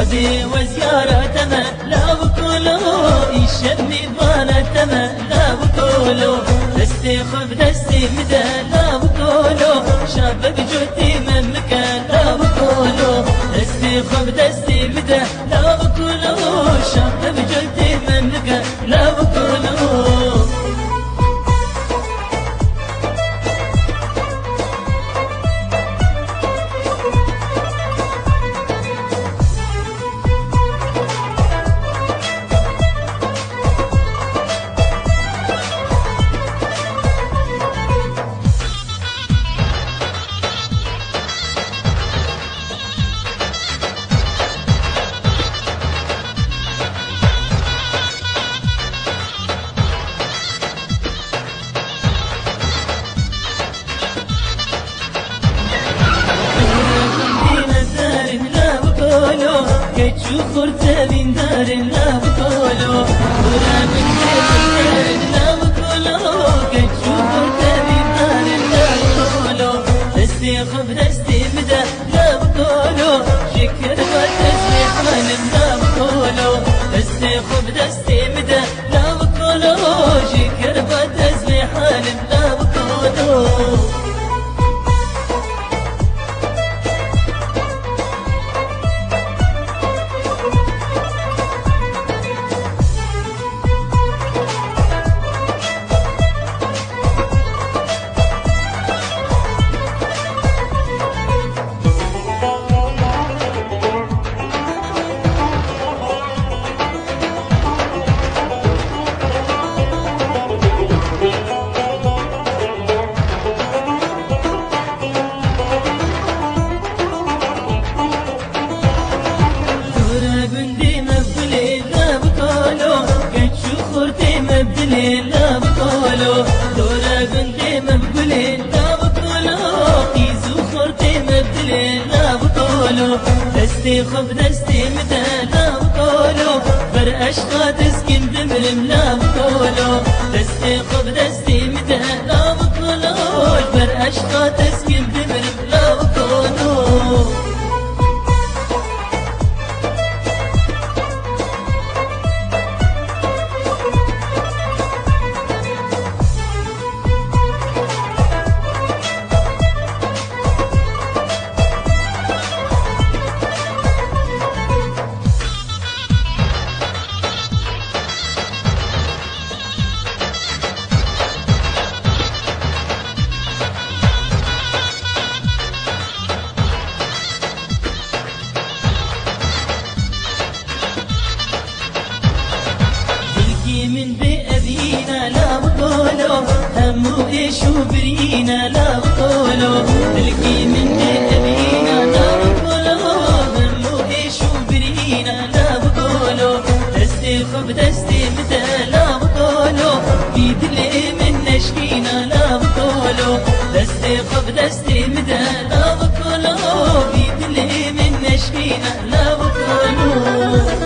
وبي وزيارتنا لا بقولو يشمي ضانتنا لا بقولو دستي خب دستي مدى لا بقولو شابك جوتي من مكان لا بقولو دستي خب دستي مدى لا بقولو شابك جوتي من مكان لا بقولو شوفر تبين دار لا بقولو ورا من دار لا بقولو شوفر تبين دار لا بقولو دستي خب دستي مدى لا بقولو شكر ودستي حالم لا بقولو دستي خب دستي مدى لا بقولو شكر ودستي حالم لا بقولو لا بقولو دورا بنتي مبقولي لا بقولو قيزو خورتي مبدلي لا بقولو دستي خب دستي مدى لا بقولو بر أشقى تسكن دمرم لا بقولو دستي خب دستي مدى لا بقولو بر أشقى تسكن دمرم لا بقولو من بأبينا لا بقولو همو إيش وبرينا لا بقولو تلقي من بأبينا لا بقولو همو إيش وبرينا لا بقولو دستي خب دستي متى لا بقولو في دلي من نشكينا لا بقولو دستي خب دستي متى لا بقولو في دلي من نشكينا لا بقولو